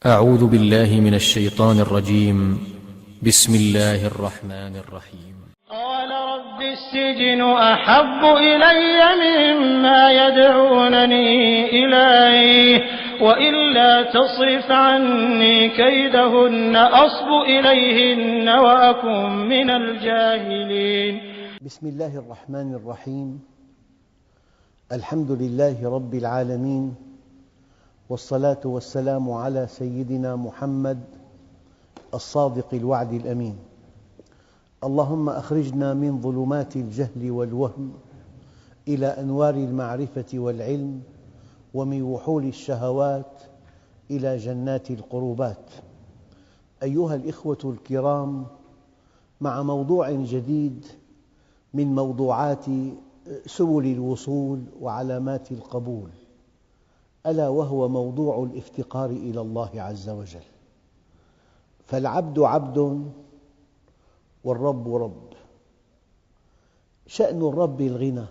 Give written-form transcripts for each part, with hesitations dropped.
أعوذ بالله من الشيطان الرجيم. بسم الله الرحمن الرحيم. قال رب السجن أحب إلي مما يدعونني إليه وإلا تصرف عني كيدهن أصب إليهن وأكن من الجاهلين. بسم الله الرحمن الرحيم. الحمد لله رب العالمين، والصلاة والسلام على سيدنا محمد الصادق الوعد الأمين. اللهم أخرجنا من ظلمات الجهل والوهم إلى أنوار المعرفة والعلم، ومن وحول الشهوات إلى جنات القربات. أيها الإخوة الكرام، مع موضوع جديد من موضوعات سبل الوصول وعلامات القبول، ألا وهو موضوع الافتقار إلى الله عز وجل. فالعبد عبد والرب رب. شأن الرب الغنى،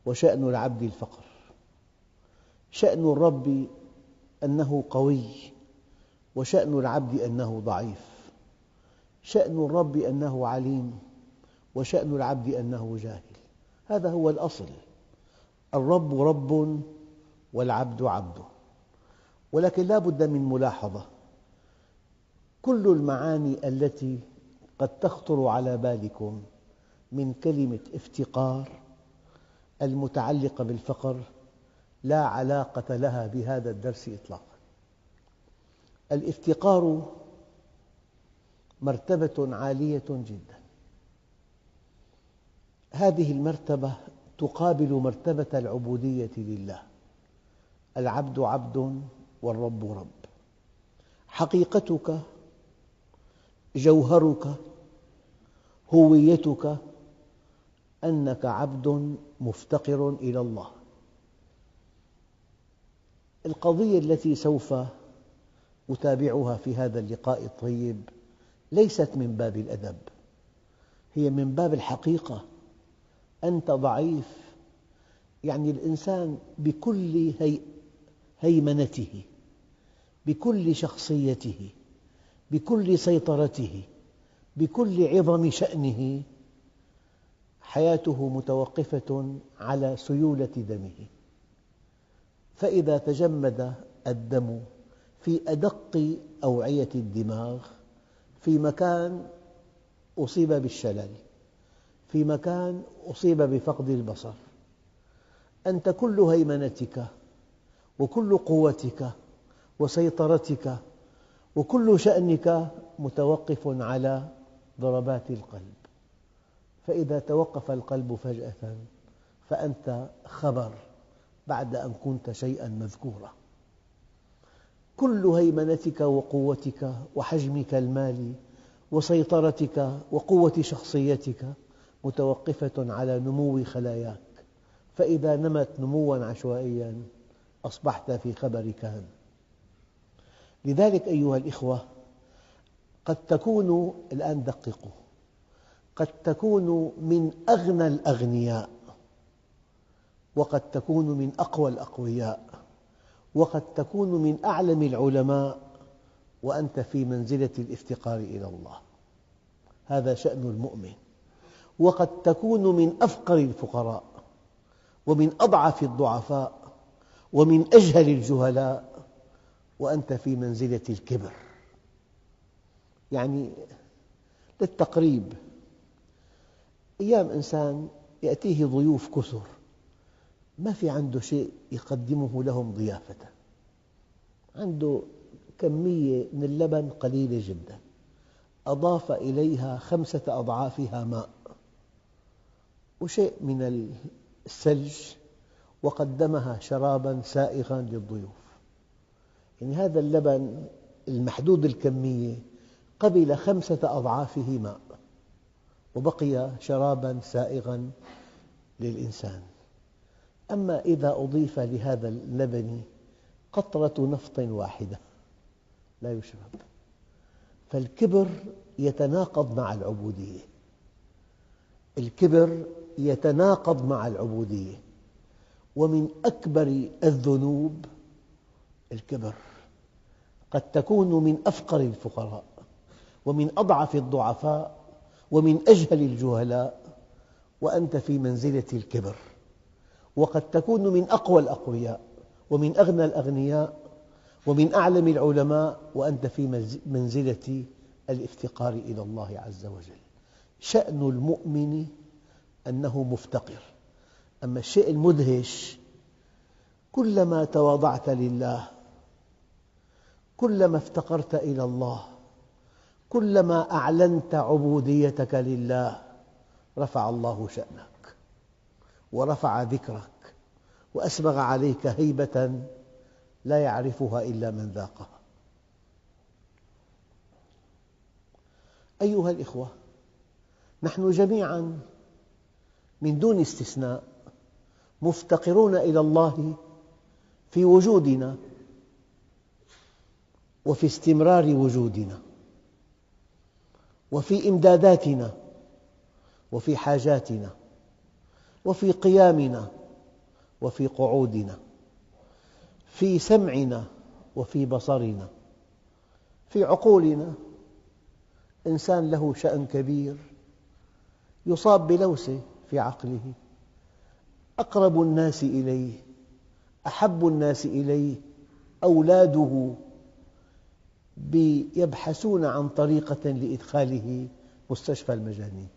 وشأن العبد الفقر. شأن الرب أنه قوي، وشأن العبد أنه ضعيف. شأن الرب أنه عليم، وشأن العبد أنه جاهل. هذا هو الأصل. الرب رب والعبد عبد. ولكن لا بد من ملاحظة: كل المعاني التي قد تخطر على بالكم من كلمة افتقار المتعلقة بالفقر لا علاقة لها بهذا الدرس إطلاقاً. الافتقار مرتبة عالية جداً. هذه المرتبة تقابل مرتبة العبودية لله. العبد عبد والرب رب. حقيقتك، جوهرك، هويتك أنك عبد مفتقر إلى الله. القضية التي سوف أتابعها في هذا اللقاء الطيب ليست من باب الأدب، هي من باب الحقيقة. أنت ضعيف، يعني الإنسان بكل هيمنته، بكل شخصيته، بكل سيطرته، بكل عظم شأنه، حياته متوقفة على سيولة دمه. فإذا تجمد الدم في أدق أوعية الدماغ، في مكان أصيب بالشلل، في مكان أصيب بفقد البصر، أنت كل هيمنتك وكل قوتك وسيطرتك وكل شأنك متوقف على ضربات القلب. فإذا توقف القلب فجأة فأنت خبر بعد أن كنت شيئاً مذكورا. كل هيمنتك وقوتك وحجمك المالي وسيطرتك وقوة شخصيتك متوقفة على نمو خلاياك، فإذا نمت نمواً عشوائياً أصبحت في خبر كان. لذلك أيها الإخوة، قد تكون، الآن دققوا، قد تكون من أغنى الأغنياء، وقد تكون من أقوى الأقوياء، وقد تكون من أعلم العلماء، وأنت في منزلة الافتقار إلى الله. هذا شأن المؤمن. وقد تكون من أفقر الفقراء، ومن أضعف الضعفاء، ومن أجهل الجهلاء، وأنت في منزلة الكبر. يعني للتقريب، أيام إنسان يأتيه ضيوف كثر، ما في عنده شيء يقدمه لهم ضيافة، عنده كمية من اللبن قليلة جدا، أضاف إليها 5 أضعافها ماء وشيء من الثلج، وقدمها شراباً سائغاً للضيوف. يعني هذا اللبن المحدود الكمية قبل 5 أضعافه ماء، وبقي شراباً سائغاً للإنسان. أما إذا أضيف لهذا اللبن قطرة نفط واحدة لا يشرب. فالكبر يتناقض مع العبودية. الكبر يتناقض مع العبودية. ومن أكبر الذنوب الكبر. قد تكون من أفقر الفقراء ومن أضعف الضعفاء ومن أجهل الجهلاء وأنت في منزلة الكبر، وقد تكون من أقوى الأقوياء ومن أغنى الأغنياء ومن أعلم العلماء وأنت في منزلة الافتقار إلى الله عز وجل. شأن المؤمن أنه مفتقر. أما الشيء المدهش، كلما تواضعت لله، كلما افتقرت إلى الله، كلما أعلنت عبوديتك لله، رفع الله شأنك ورفع ذكرك وأسبغ عليك هيبة لا يعرفها إلا من ذاقها. أيها الإخوة، نحن جميعاً من دون استثناء مفتقرون إلى الله في وجودنا وفي استمرار وجودنا وفي إمداداتنا وفي حاجاتنا وفي قيامنا وفي قعودنا، في سمعنا وفي بصرنا، في عقولنا. إنسان له شأن كبير يصاب بلوسة في عقله، أقرب الناس إليه، أحب الناس إليه أولاده يبحثون عن طريقة لإدخاله مستشفى المجانين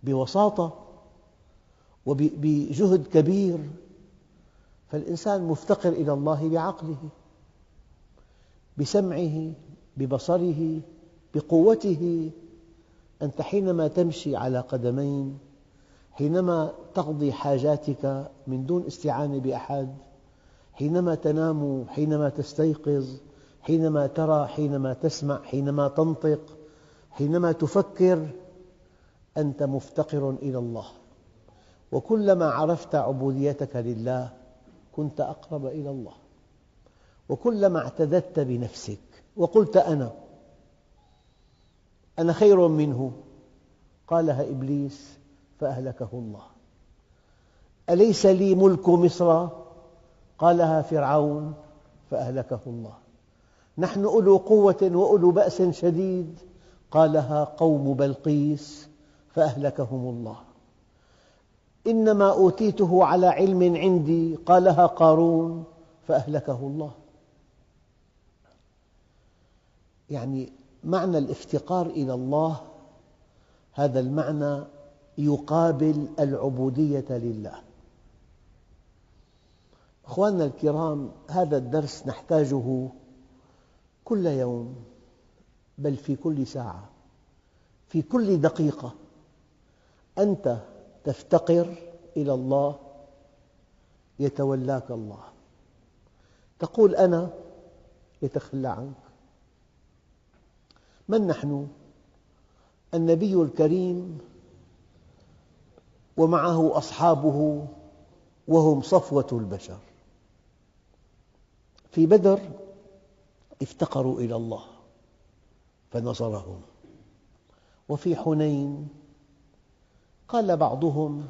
بوساطة وبجهد كبير. فالإنسان مفتقر إلى الله بعقله، بسمعه، ببصره، بقوته. أنت حينما تمشي على قدمين، حينما تقضي حاجاتك من دون استعانة بأحد، حينما تنام، حينما تستيقظ، حينما ترى، حينما تسمع، حينما تنطق، حينما تفكر، أنت مفتقر إلى الله. وكلما عرفت عبوديتك لله كنت أقرب إلى الله، وكلما اعتددت بنفسك وقلت أنا خير منه، قالها إبليس فأهلكه الله. أليس لي ملك مصر، قالها فرعون فأهلكه الله. نحن أولو قوة وأولو بأس شديد، قالها قوم بلقيس فأهلكهم الله. إنما أوتيته على علم عندي، قالها قارون فأهلكه الله. يعني معنى الافتقار إلى الله، هذا المعنى يقابل العبودية لله. أخواننا الكرام، هذا الدرس نحتاجه كل يوم، بل في كل ساعة، في كل دقيقة. أنت تفتقر إلى الله يتولاك الله، تقول أنا يتخلى عنك. من نحن؟ النبي الكريم ومعه أصحابه وهم صفوة البشر. في بدر افتقروا إلى الله فنصرهم، وفي حنين قال بعضهم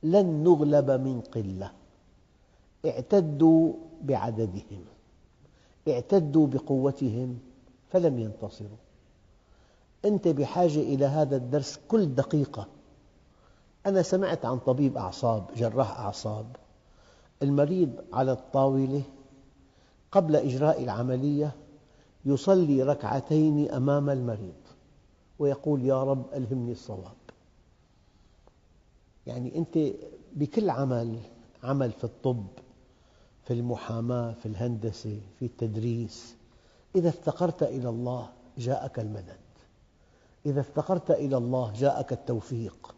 لن نغلب من قلة، اعتدوا بعددهم، اعتدوا بقوتهم فلم ينتصروا. أنت بحاجة إلى هذا الدرس كل دقيقة. أنا سمعت عن طبيب أعصاب، جراح أعصاب، المريض على الطاولة قبل إجراء العملية يصلي ركعتين أمام المريض ويقول يا رب ألهمني الصواب. يعني أنت بكل عمل في الطب، في المحاماة، في الهندسة، في التدريس، إذا افتقرت إلى الله جاءك المدد، إذا افتقرت إلى الله جاءك التوفيق،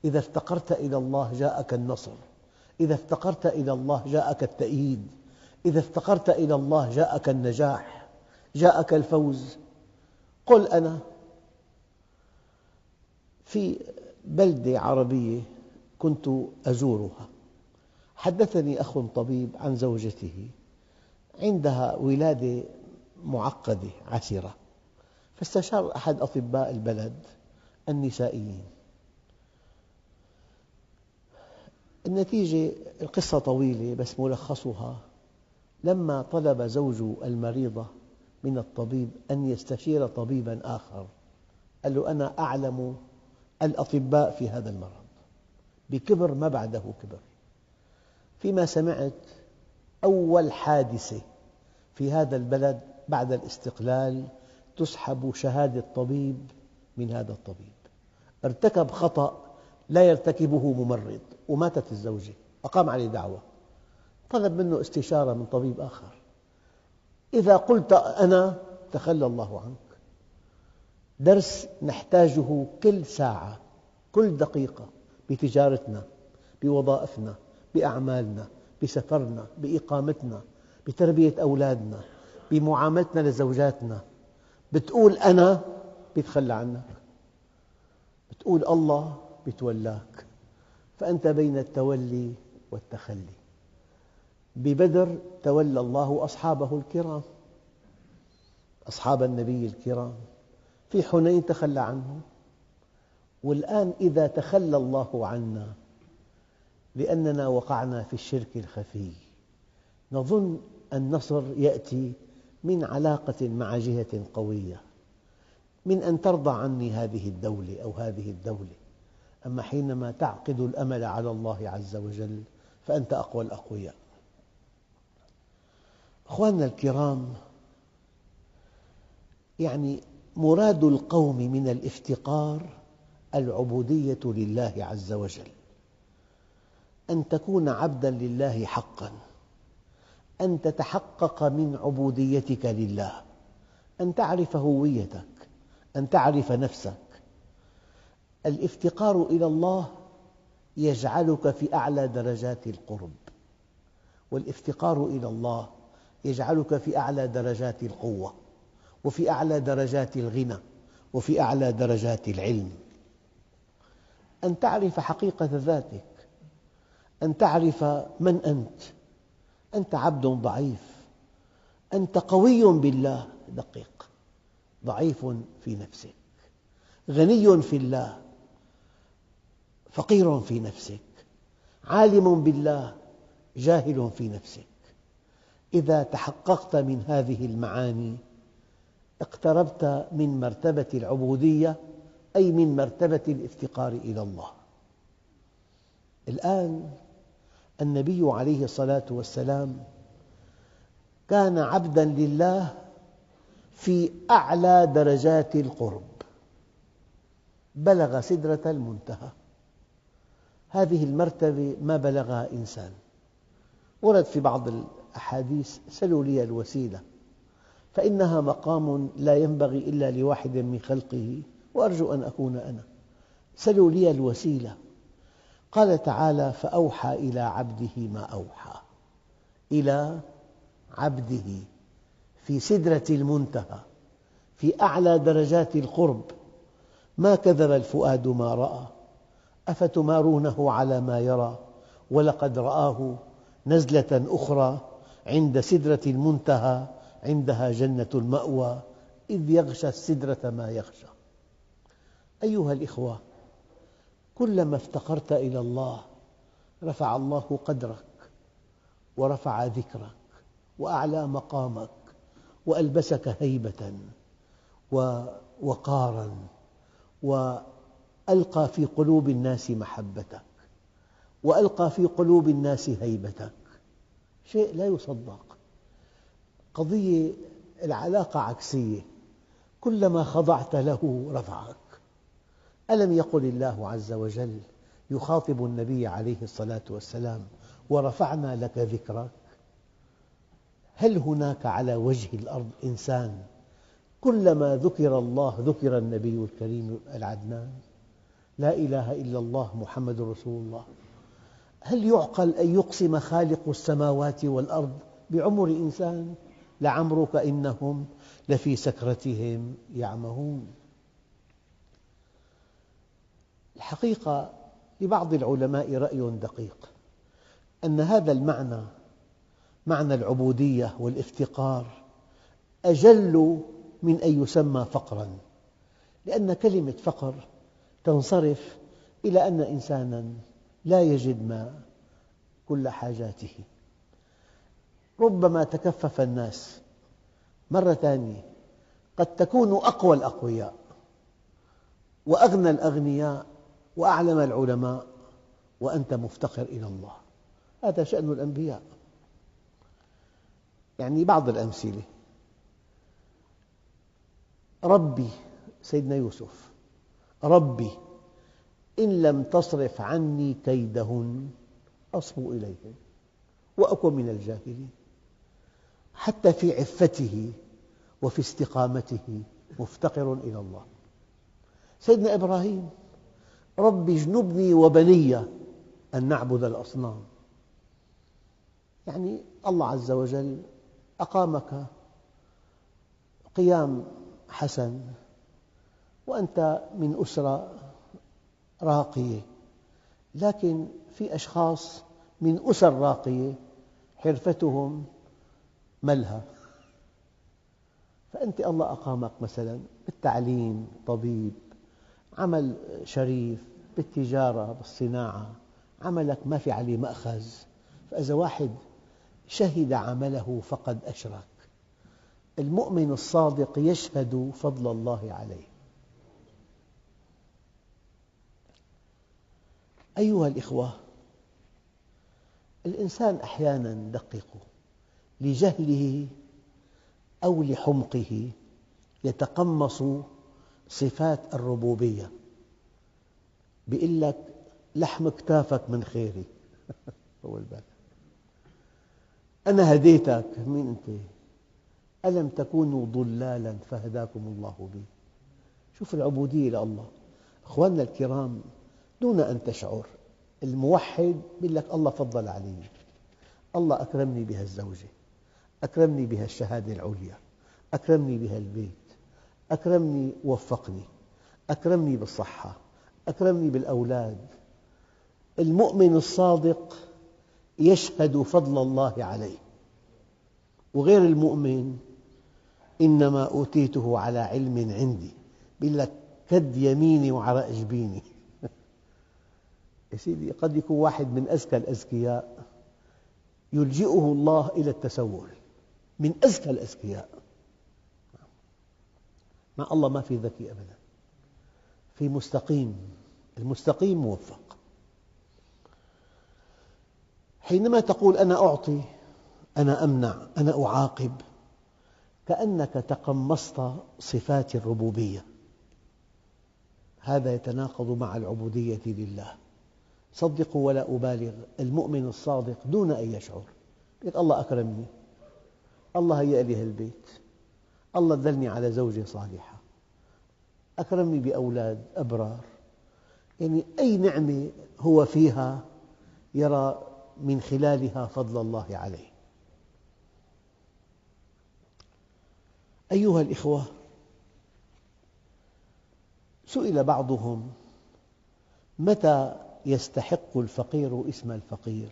إذا افتقرت إلى الله جاءك النصر، إذا افتقرت إلى الله جاءك التأييد، إذا افتقرت إلى الله جاءك النجاح، جاءك الفوز. قل أنا في بلدة عربية كنت أزورها، حدثني أخ طبيب عن زوجته عندها ولادة معقدة عسرة، فاستشار أحد أطباء البلد النسائيين. النتيجة، القصة طويلة بس ملخصها لما طلب زوج المريضة من الطبيب أن يستشير طبيبا آخر، قال له: أنا أعلم الأطباء في هذا المرض، بكبر ما بعده كبر. فيما سمعت أول حادثة في هذا البلد بعد الاستقلال تسحب شهادة طبيب من هذا الطبيب، ارتكب خطأ لا يرتكبه ممرض وماتت الزوجة، أقام عليه دعوة، طلب منه استشارة من طبيب آخر. إذا قلت أنا تخلى الله عنك. درس نحتاجه كل ساعة، كل دقيقة، بتجارتنا، بوظائفنا، بأعمالنا، بسفرنا، بإقامتنا، بتربية أولادنا، بمعاملتنا لزوجاتنا. بتقول أنا بيتخلى عنك، بتقول الله بيتولاك، فأنت بين التولي والتخلي. ببدر تولى الله أصحابه الكرام، أصحاب النبي الكرام. في حنين تخلى عنهم، والآن إذا تخلى الله عنا لأننا وقعنا في الشرك الخفي، نظن النصر يأتي من علاقة مع جهة قوية، من أن ترضى عني هذه الدولة أو هذه الدولة. أما حينما تعقد الأمل على الله عز وجل فأنت أقوى الأقوياء. أخواننا الكرام، مراد القوم من الافتقار العبودية لله عز وجل، أن تكون عبداً لله حقاً، أن تتحقق من عبوديتك لله، أن تعرف هويتك، أن تعرف نفسك. الافتقار إلى الله يجعلك في أعلى درجات القرب، والافتقار إلى الله يجعلك في أعلى درجات القوة، وفي أعلى درجات الغنى، وفي أعلى درجات العلم. أن تعرف حقيقة ذاتك، أن تعرف من أنت. أنت عبد ضعيف، أنت قوي بالله، دقيق، ضعيف في نفسك، غني في الله، فقير في نفسك، عالم بالله، جاهل في نفسك. إذا تحققت من هذه المعاني اقتربت من مرتبة العبودية، أي من مرتبة الافتقار إلى الله. الآن النبي عليه الصلاة والسلام كان عبداً لله في أعلى درجات القرب، بلغ سدرة المنتهى. هذه المرتبة ما بلغها إنسان. ورد في بعض الأحاديث: سلوا لي الوسيلة فإنها مقام لا ينبغي إلا لواحد من خلقه وأرجو أن أكون أنا. سلوا لي الوسيلة. قال تعالى: فأوحى إلى عبده ما أوحى. إلى عبده في سدرة المنتهى، في أعلى درجات القرب. ما كذب الفؤاد ما رأى أفتمارونه على ما يرى ولقد رآه نزلة أخرى عند سدرة المنتهى عندها جنة المأوى إذ يغشى السدرة ما يغشى. أيها الإخوة، كلما افتقرت إلى الله رفع الله قدرك ورفع ذكرك وأعلى مقامك وألبسك هيبة ووقاراً، وألقى في قلوب الناس محبتك، وألقى في قلوب الناس هيبتك. شيء لا يصدق. قضية العلاقة عكسية، كلما خضعت له رفعك. ألم يقل الله عز وجل يخاطب النبي عليه الصلاة والسلام: ورفعنا لك ذكرك؟ هل هناك على وجه الأرض إنسان كلما ذكر الله ذكر النبي الكريم العدنان؟ لا إله إلا الله محمد رسول الله. هل يعقل أن يقسم خالق السماوات والأرض بعمر إنسان؟ لعمرك إنهم لفي سكرتهم يعمهون. الحقيقة لبعض العلماء رأي دقيق أن هذا المعنى، معنى العبودية والافتقار، أجل من أن يسمى فقراً، لأن كلمة فقر تنصرف إلى أن إنساناً لا يجد ما كل حاجاته. ربما تكفف الناس. مرة ثانية قد تكون أقوى الأقوياء وأغنى الأغنياء وأعلم العلماء وأنت مفتقر إلى الله. هذا شأن الأنبياء. يعني بعض الأمثلة: ربي، سيدنا يوسف، ربي إن لم تصرف عني كيدهن أصب إليهن وأكن من الجاهلين. حتى في عفته وفي استقامته مفتقر إلى الله. سيدنا إبراهيم: رب اجنبني وبني أن نعبد الأصنام. يعني الله عز وجل أقامك قيام حسن وأنت من أسرة راقية، لكن في أشخاص من أسر راقية حرفتهم ملهى، فأنت الله أقامك مثلا بالتعليم، طبيب، عمل شريف، بالتجارة، بالصناعة، عملك ما في عليه مأخذ، فإذا واحد شهد عمله فقد أشرك. المؤمن الصادق يشهد فضل الله عليه. أيها الإخوة، الإنسان أحياناً دقق لجهله أو لحمقه يتقمص صفات الربوبية. يقول لك: لحم كتافك من خيري. طول بالك، أنا هديتك. مين أنت؟ ألم تكونوا ضلالاً فهداكم الله بي. شوف العبودية لله. أخواننا الكرام، دون أن تشعر، الموحد يقول لك: الله فضل علي، الله أكرمني بهالزوجة، أكرمني بهالشهادة العليا، أكرمني بهالبيت، أكرمني ووفقني، أكرمني بالصحة، أكرمني بالأولاد. المؤمن الصادق يشهد فضل الله عليه. وغير المؤمن: إنما أوتيته على علم عندي. يقول لك: كد يميني وعرق جبيني. يا سيدي، قد يكون واحد من أذكى الأذكياء يلجئه الله إلى التسول، من أذكى الأذكياء. مع الله ما في ذكي أبدا، في مستقيم. المستقيم موفق. حينما تقول: أنا أعطي، أنا أمنع، أنا أعاقب، كأنك تقمصت صفات الربوبية. هذا يتناقض مع العبودية لله. صدقوا ولا أبالغ، المؤمن الصادق دون أن يشعر يقول: الله أكرمني، الله هيأ لي هالبيت، الله دلني على زوجة صالحة، أكرمني بأولاد أبرار. يعني أي نعمة هو فيها يرى من خلالها فضل الله عليه. أيها الإخوة، سئل بعضهم: متى يستحق الفقير اسم الفقير؟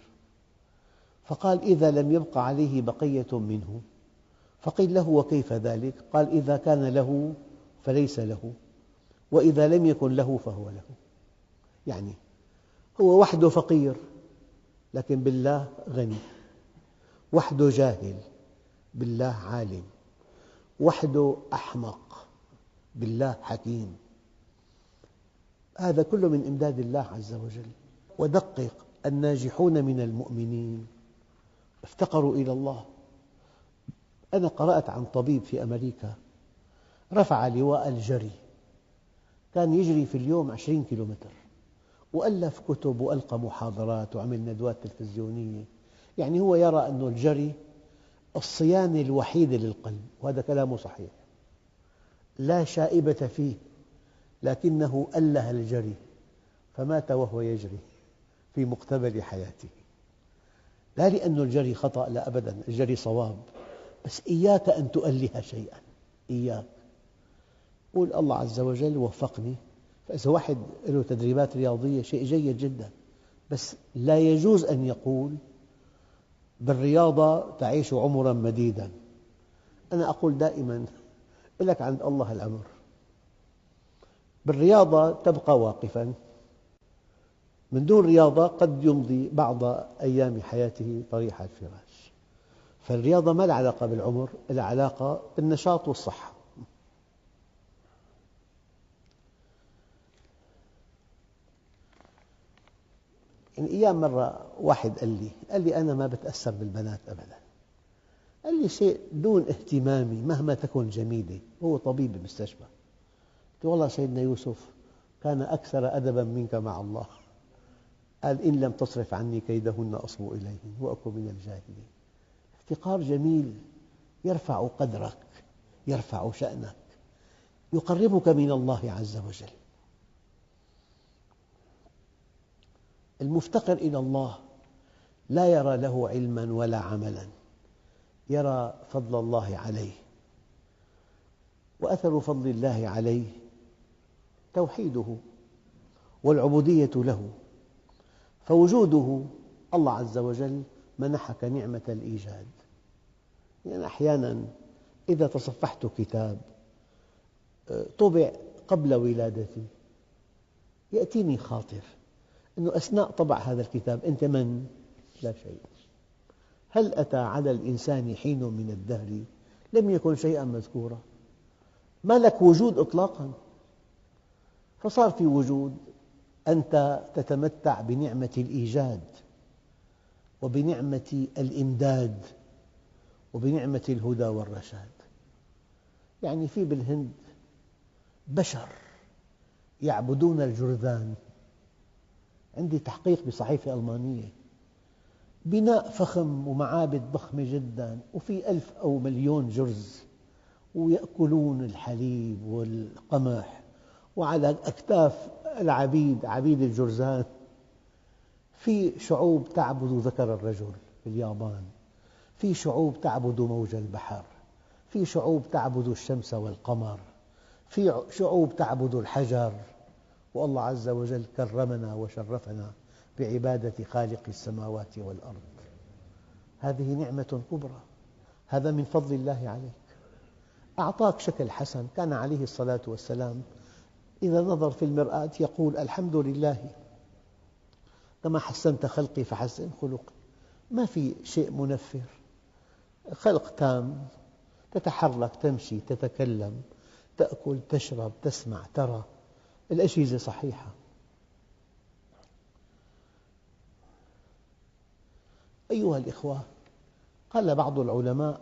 فقال: إذا لم يبق عليه بقية منه. فقيل له: وكيف ذلك؟ قال: إذا كان له فليس له، وإذا لم يكن له فهو له. يعني هو وحده فقير لكن بالله غني، وحده جاهل بالله عالم، وحده أحمق بالله حكيم. هذا كله من إمداد الله عز وجل. ودقق: الناجحون من المؤمنين افتقروا إلى الله. أنا قرأت عن طبيب في أمريكا رفع لواء الجري، كان يجري في اليوم 20 كيلومتر، وألف كتب وألقى محاضرات وعمل ندوات تلفزيونية. يعني هو يرى أن الجري الصيانة الوحيدة للقلب، وهذا كلامه صحيح، لا شائبة فيه، لكنه أله الجري فمات وهو يجري في مقتبل حياته. لا لأن الجري خطأ، لا أبدا، الجري صواب، بس إياك أن تؤله شيئا. إياك قول: الله عز وجل وفقني. فإذا واحد له تدريبات رياضية شيء جيد جدا، بس لا يجوز أن يقول: بالرياضة تعيش عمرا مديدا. أنا أقول دائما: لك عند الله الأمر. بالرياضة تبقى واقفا، من دون رياضة قد يمضي بعض أيام حياته طريح الفراش. فالرياضة ما لها علاقة بالعمر، لها علاقة بالنشاط والصحة. يعني أيام مرة واحد قال لي أنا ما بتأثر بالبنات أبدا، قال لي شيء دون اهتمامي مهما تكن جميلة، هو طبيب بالمستشفى. قلت والله سيدنا يوسف كان أكثر أدبا منك مع الله، قال إن لم تصرف عني كيدهن أصب إليهن وأكن من الجاهلين. افتقار جميل يرفع قدرك، يرفع شأنك، يقربك من الله عز وجل. المفتقر إلى الله لا يرى له علما ولا عملا، يرى فضل الله عليه، وأثر فضل الله عليه توحيده والعبودية له. فوجوده الله عز وجل منحك نعمة الإيجاد. يعني أحياناً إذا تصفحت كتاب طبع قبل ولادتي يأتيني خاطر أنه أثناء طبع هذا الكتاب أنت من؟ لا شيء. هل أتى على الإنسان حين من الدهر لم يكن شيئاً مذكورا؟ ما لك وجود إطلاقاً، فصار في وجود. أنت تتمتع بنعمة الإيجاد وبنعمة الإمداد وبنعمة الهدى والرشاد. يعني في بالهند بشر يعبدون الجرذان. عندي تحقيق بصحيفة ألمانية، بناء فخم ومعابد ضخمة جدا، وفي 1000 أو مليون جرز، ويأكلون الحليب والقمح، وعلى أكتاف العبيد عبيد الجرذان. في شعوب تعبد ذكر الرجل في اليابان، في شعوب تعبد موج البحر، في شعوب تعبد الشمس والقمر، في شعوب تعبد الحجر. والله عز وجل كرمنا وشرفنا بعبادة خالق السماوات والأرض. هذه نعمة كبرى، هذا من فضل الله عليك. أعطاك شكل حسن. كان عليه الصلاة والسلام إذا نظر في المرآة يقول الحمد لله كما حسنت خلقي فحسن خلقي. ما في شيء منفر، خلق تام، تتحرك، تمشي، تتكلم، تأكل، تشرب، تسمع، ترى، الأجهزة صحيحة. أيها الإخوة، قال بعض العلماء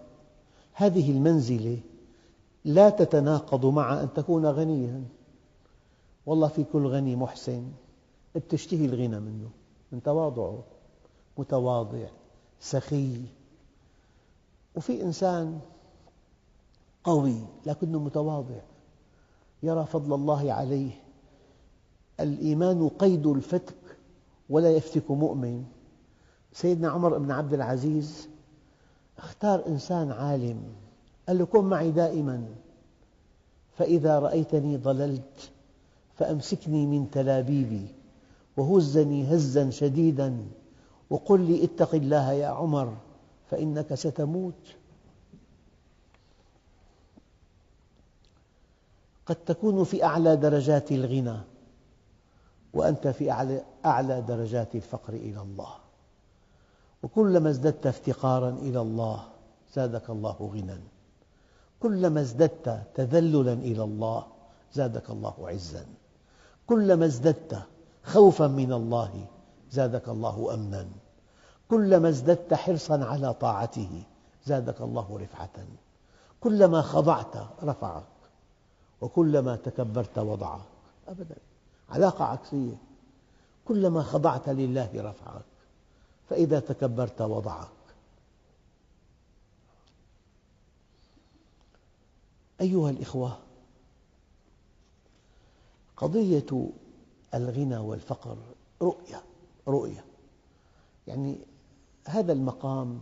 هذه المنزلة لا تتناقض مع أن تكون غنياً. والله في كل غني محسن بتشتهي الغنى منه، من تواضعه، متواضع سخي. وفي إنسان قوي لكنه متواضع، يرى فضل الله عليه. الإيمان قيد الفتك ولا يفتك مؤمن. سيدنا عمر بن عبد العزيز اختار إنسان عالم، قال له كن معي دائما، فإذا رأيتني ضللت فأمسكني من تلابيبي وهزني هزا شديدا وقل لي اتق الله يا عمر فإنك ستموت. قد تكون في أعلى درجات الغنى وأنت في أعلى درجات الفقر إلى الله، وكلما ازددت افتقاراً إلى الله زادك الله غنى، كلما ازددت تذللاً إلى الله زادك الله عزاً، كلما ازددت خوفاً من الله زادك الله أمناً، كلما ازددت حرصاً على طاعته زادك الله رفعة، كلما خضعت رفعك، وكلما تكبرت وضعك. أبداً، علاقة عكسية. كلما خضعت لله رفعك، فإذا تكبرت وضعك. أيها الإخوة، قضية الغنى والفقر رؤية. يعني هذا المقام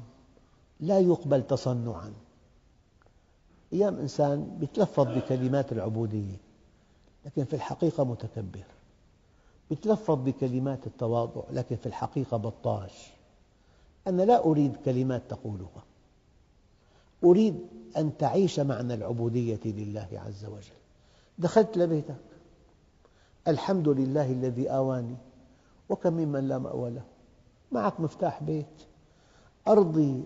لا يقبل تصنعاً. أيام إنسان يتلفظ بكلمات العبودية لكن في الحقيقة متكبر، يتلفظ بكلمات التواضع لكن في الحقيقة بطاش. أنا لا أريد كلمات تقولها، أريد أن تعيش معنى العبودية لله عز وجل. دخلت لبيتك، الحمد لله الذي آواني وكم ممن لا مأوى له. معك مفتاح بيت، أرضي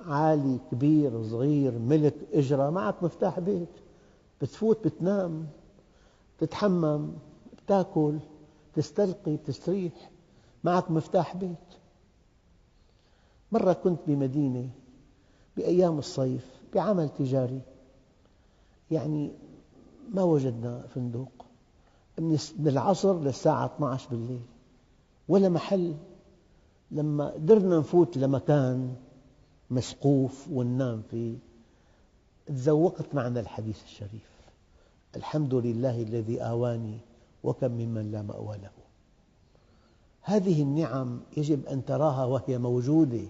عالي كبير صغير ملك إجرة، معك مفتاح بيت، بتفوت بتنام، بتتحمم، بتاكل، بتستلقي، بتستريح، معك مفتاح بيت. مرة كنت بمدينة بأيام الصيف بعمل تجاري، يعني ما وجدنا فندق من العصر للساعة 12 بالليل ولا محل. لما قدرنا نفوت لمكان مسقوف وننام فيه تذوقت معنا الحديث الشريف: الحمد لله الذي آواني وكم ممن لا مأوى له. هذه النعم يجب أن تراها وهي موجودة،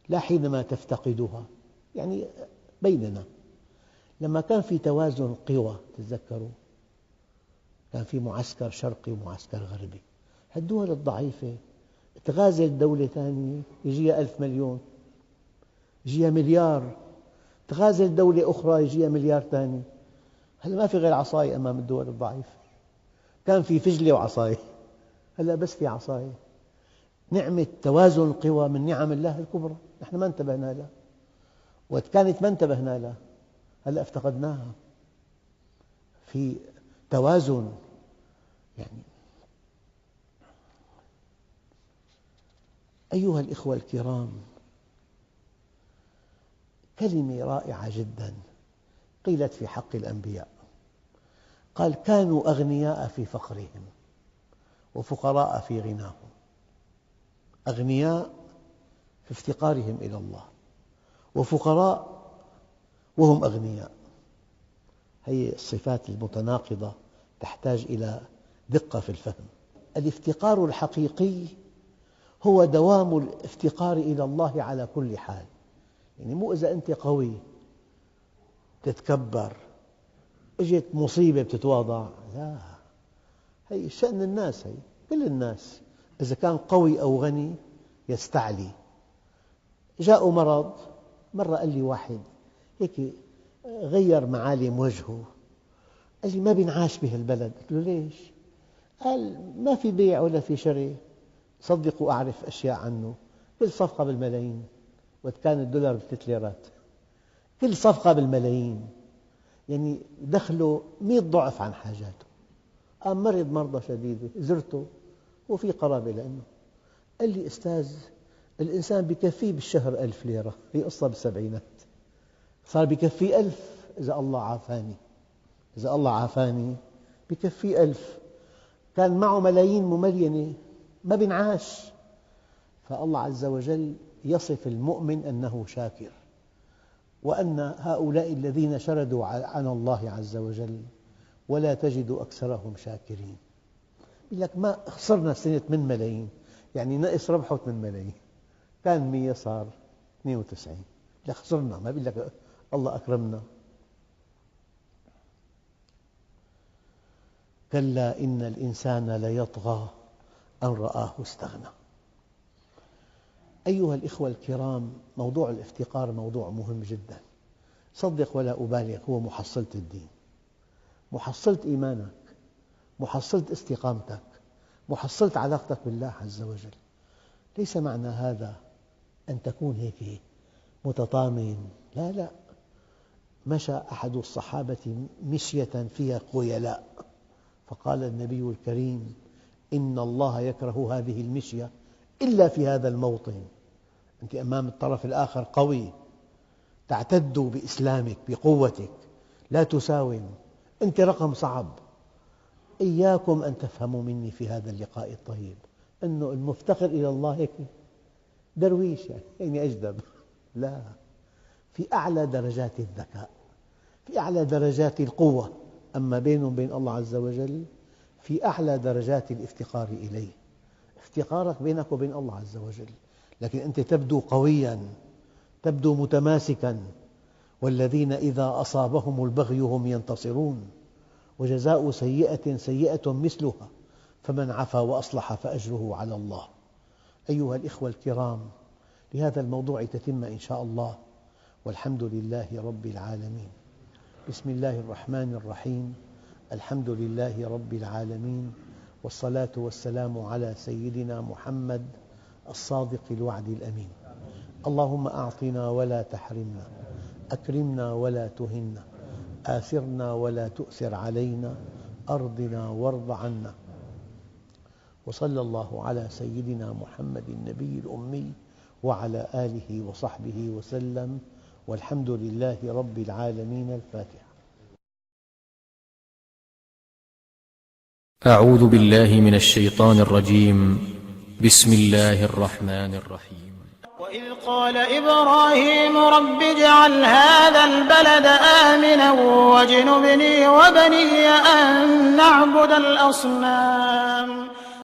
لا حينما تفتقدها. يعني بيننا لما كان في توازن قوى، تتذكروا كان في معسكر شرقي ومعسكر غربي، الدول الضعيفة تغازل دولة ثانية يجيها 1000 مليون، يجيها مليار، تغازل دولة أخرى يجيها مليار ثاني. هلا ما في غير عصاية أمام الدول الضعيفة. كان في فجلة وعصاية، هلا بس في عصاية. نعمة توازن القوى من نعم الله الكبرى، نحن ما انتبهنا لها، وكانت ما انتبهنا لها، هلا افتقدناها. في توازن. يعني أيها الإخوة الكرام، كلمة رائعة جدا قيلت في حق الأنبياء، قال: كانوا أغنياء في فقرهم وفقراء في غناهم. أغنياء في افتقارهم إلى الله، وفقراء وهم أغنياء. هذه الصفات المتناقضة تحتاج إلى دقة في الفهم. الافتقار الحقيقي هو دوام الافتقار إلى الله على كل حال. يعني مو إذا أنت قوي تتكبر، اجت مصيبة بتتواضع، لا، هي شأن الناس، هي كل الناس إذا كان قوي أو غني يستعلي. جاء مرض، مرة قال لي واحد هيك غير معالم وجهه، قال لي: ما بينعاش بهالبلد. قلت له: ليش؟ قال: ما في بيع ولا في شراء. صدقوا أعرف أشياء عنه، كل صفقة بالملايين، وقت كان الدولار ب3 ليرات، كل صفقة بالملايين، يعني دخله 100 ضعف عن حاجاته. قام مرض مرضى شديدة، زرته وفي قرابة لأنه، قال لي: أستاذ، الإنسان بكفيه بالشهر 1000 ليرة، هي قصة بالسبعينات، صار بكفيه 1000 إذا الله عافاني، إذا الله عافاني بكفيه 1000. كان معه ملايين مملينة ما بينعاش. فالله عز وجل يصف المؤمن أنه شاكر، وأن هؤلاء الذين شردوا عن الله عز وجل ولا تجد أكثرهم شاكرين. يقول لك: ما خسرنا السنة 8 ملايين، يعني نقص ربحه 8 ملايين، كان 100 صار 92، لا خسرنا، ما بيقول لك الله أكرمنا. كلا إن الإنسان ليطغى أن رآه استغنى. أيها الإخوة الكرام، موضوع الافتقار موضوع مهم جدا. صدق ولا أبالغ، هو محصلة الدين، محصلة إيمانك، محصلة استقامتك، محصلة علاقتك بالله عز وجل. ليس معنى هذا أن تكون هيك متطامن، لا لا. مشى أحد الصحابة مشية فيها خيلاء، فقال النبي الكريم: إن الله يكره هذه المشية إلا في هذا الموطن. أنت أمام الطرف الآخر قوي، تعتد بإسلامك بقوتك، لا تساوم، أنت رقم صعب. إياكم أن تفهموا مني في هذا اللقاء الطيب أنه المفتقر إلى الله هيك درويش، يعني أجدب، لا. في أعلى درجات الذكاء، في أعلى درجات القوة، أما بينه وبين الله عز وجل في أعلى درجات الافتقار إليه. افتقارك بينك وبين الله عز وجل، لكن أنت تبدو قوياً، تبدو متماسكاً. والذين إذا أصابهم البغي هم ينتصرون، وجزاء سيئة سيئة مثلها، فمن عفا وأصلح فأجره على الله. أيها الإخوة الكرام، لهذا الموضوع تتمة إن شاء الله، والحمد لله رب العالمين. بسم الله الرحمن الرحيم. الحمد لله رب العالمين، والصلاة والسلام على سيدنا محمد الصادق الوعد الأمين. اللهم أعطنا ولا تحرمنا، أكرمنا ولا تهنا، آثرنا ولا تؤثر علينا، أرضنا وارض عنا. وصلى الله على سيدنا محمد النبي الأمي وعلى آله وصحبه وسلم، والحمد لله رب العالمين. الفاتحة. أعوذ بالله من الشيطان الرجيم. بسم الله الرحمن الرحيم. وإذ قال إبراهيم رب اجعل هذا البلد آمنا واجنبني وبني أن نعبد الأصنام